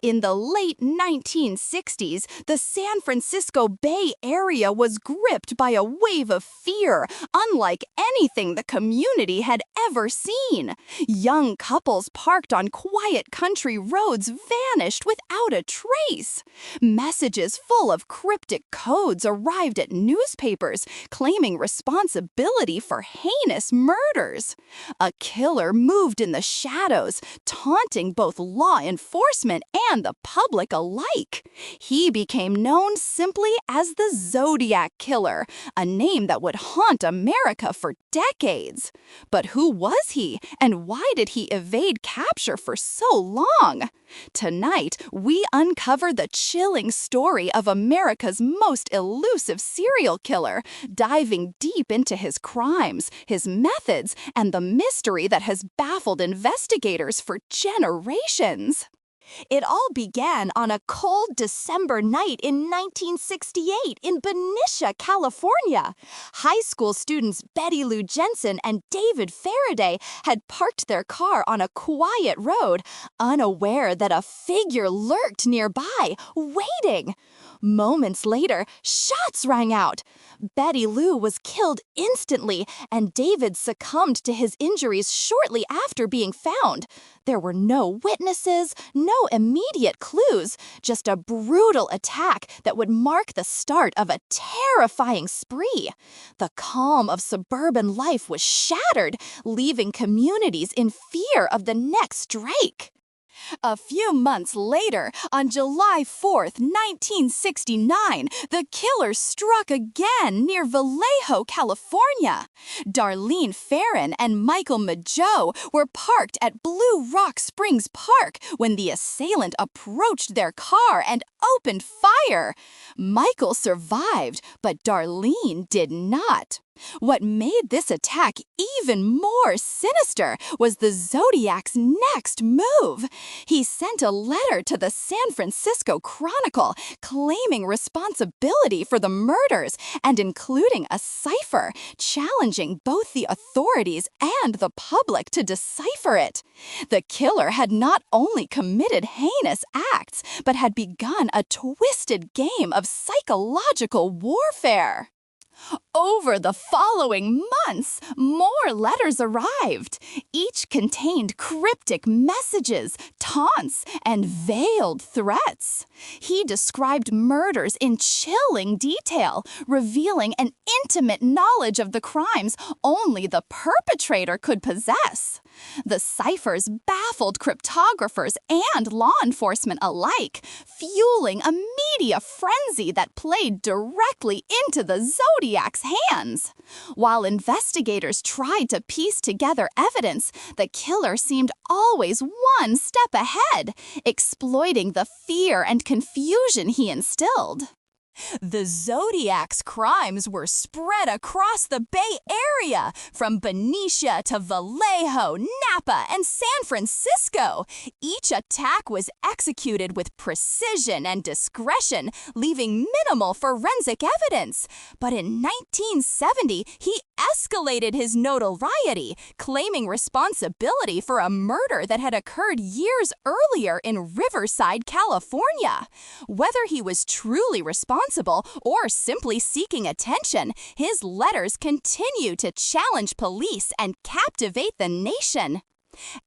In the late 1960s, the San Francisco Bay Area was gripped by a wave of fear, unlike anything the community had ever seen. Young couples parked on quiet country roads vanished without a trace. Messages full of cryptic codes arrived at newspapers, claiming responsibility for heinous murders. A killer moved in the shadows, taunting both law enforcement and the public alike. He became known simply as the Zodiac Killer, a name that would haunt America for decades. But who was he, and why did he evade capture for so long? Tonight, we uncover the chilling story of America's most elusive serial killer, diving deep into his crimes, his methods, and the mystery that has baffled investigators for generations. It all began on a cold December night in 1968 in Benicia, California. High school students Betty Lou Jensen and David Faraday had parked their car on a quiet road, unaware that a figure lurked nearby, waiting. Moments later, shots rang out. Betty Lou was killed instantly, and David succumbed to his injuries shortly after being found. There were no witnesses, no immediate clues, just a brutal attack that would mark the start of a terrifying spree. The calm of suburban life was shattered, leaving communities in fear of the next strike. A few months later, on July 4th, 1969, the killer struck again near Vallejo, California. Darlene Ferrin and Michael Mageau were parked at Blue Rock Springs Park when the assailant approached their car and opened fire. Michael survived, but Darlene did not. What made this attack even more sinister was the Zodiac's next move. He sent a letter to the San Francisco Chronicle claiming responsibility for the murders and including a cipher, challenging both the authorities and the public to decipher it. The killer had not only committed heinous acts, but had begun a twisted game of psychological warfare. Over the following months, more letters arrived. Each contained cryptic messages, taunts, and veiled threats. He described murders in chilling detail, revealing an intimate knowledge of the crimes only the perpetrator could possess. The ciphers baffled cryptographers and law enforcement alike, fueling a media frenzy that played directly into the Zodiac's hands. While investigators tried to piece together evidence, the killer seemed always one step ahead, exploiting the fear and confusion he instilled. The Zodiac's crimes were spread across the Bay Area, from Benicia to Vallejo, Napa, and San Francisco. Each attack was executed with precision and discretion, leaving minimal forensic evidence. But in 1970, he escalated his notoriety, claiming responsibility for a murder that had occurred years earlier in Riverside, California. Whether he was truly responsible or simply seeking attention, his letters continue to challenge police and captivate the nation.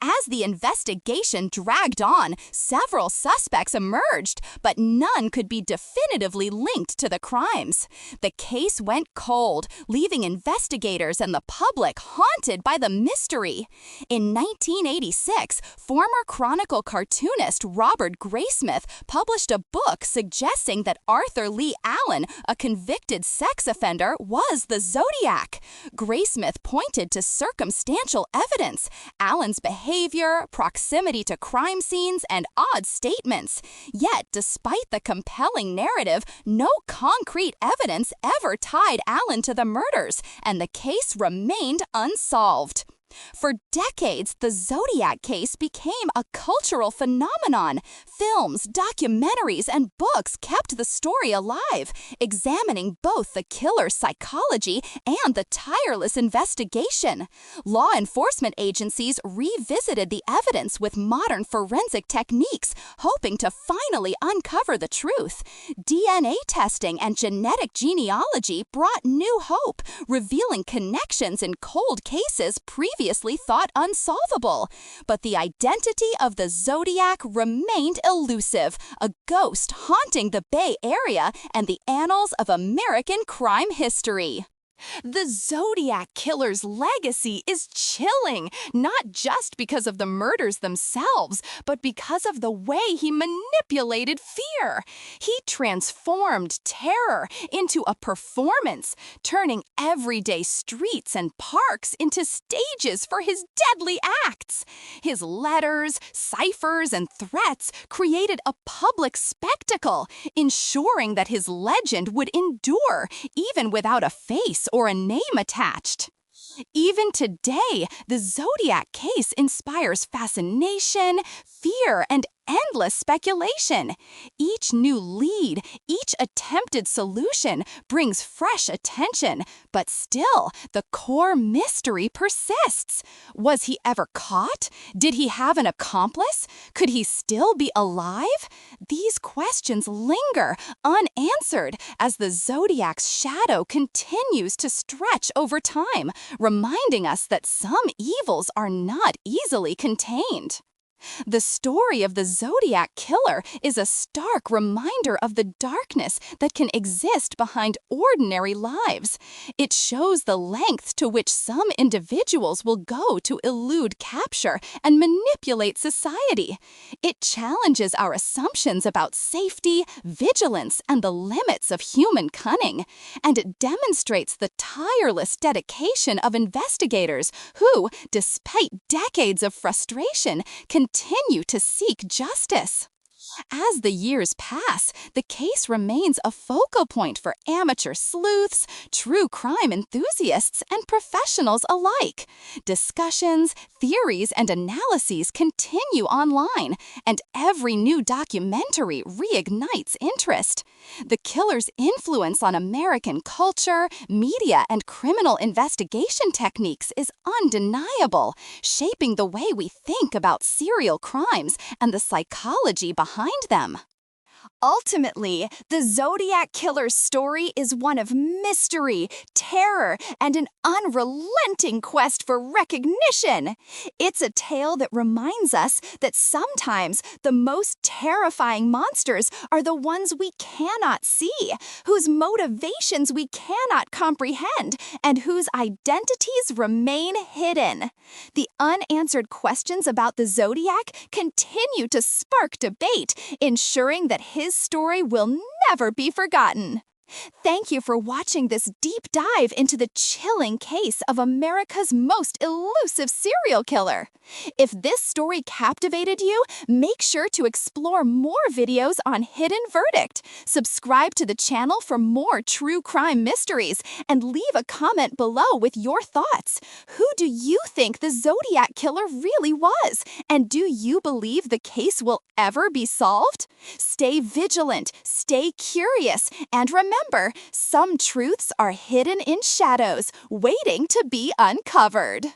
As the investigation dragged on, several suspects emerged, but none could be definitively linked to the crimes. The case went cold, leaving investigators and the public haunted by the mystery. In 1986, former Chronicle cartoonist Robert Graysmith published a book suggesting that Arthur Lee Allen, a convicted sex offender, was the Zodiac. Graysmith pointed to circumstantial evidence, Allen's behavior, proximity to crime scenes, and odd statements. Yet, despite the compelling narrative, no concrete evidence ever tied Allen to the murders, and the case remained unsolved. For decades, the Zodiac case became a cultural phenomenon. Films, documentaries, and books kept the story alive, examining both the killer's psychology and the tireless investigation. Law enforcement agencies revisited the evidence with modern forensic techniques, hoping to finally uncover the truth. DNA testing and genetic genealogy brought new hope, revealing connections in cold cases previously thought unsolvable. But the identity of the Zodiac remained elusive, a ghost haunting the Bay Area and the annals of American crime history. The Zodiac Killer's legacy is chilling, not just because of the murders themselves, but because of the way he manipulated fear. He transformed terror into a performance, turning everyday streets and parks into stages for his deadly acts. His letters, ciphers, and threats created a public spectacle, ensuring that his legend would endure, even without a face or a name attached. Even today, the Zodiac case inspires fascination, fear, and endless speculation. Each new lead, each attempted solution brings fresh attention, but still, the core mystery persists. Was he ever caught? Did he have an accomplice? Could he still be alive? These questions linger unanswered as the Zodiac's shadow continues to stretch over time, reminding us that some evils are not easily contained. The story of the Zodiac Killer is a stark reminder of the darkness that can exist behind ordinary lives. It shows the lengths to which some individuals will go to elude capture and manipulate society. It challenges our assumptions about safety, vigilance, and the limits of human cunning. And it demonstrates the tireless dedication of investigators who, despite decades of frustration, continue to seek justice. As the years pass, the case remains a focal point for amateur sleuths, true crime enthusiasts, and professionals alike. Discussions, theories, and analyses continue online, and every new documentary reignites interest. The killer's influence on American culture, media, and criminal investigation techniques is undeniable, shaping the way we think about serial crimes and the psychology behind them. Ultimately, the Zodiac Killer's story is one of mystery, terror, and an unrelenting quest for recognition. It's a tale that reminds us that sometimes the most terrifying monsters are the ones we cannot see, whose motivations we cannot comprehend, and whose identities remain hidden. The unanswered questions about the Zodiac continue to spark debate, ensuring that his story will never be forgotten. Thank you for watching this deep dive into the chilling case of America's most elusive serial killer. If this story captivated you, make sure to explore more videos on Hidden Verdict. Subscribe to the channel for more true crime mysteries, and leave a comment below with your thoughts. Who do you think the Zodiac Killer really was? And do you believe the case will ever be solved? Stay vigilant, stay curious, and remember, some truths are hidden in shadows, waiting to be uncovered.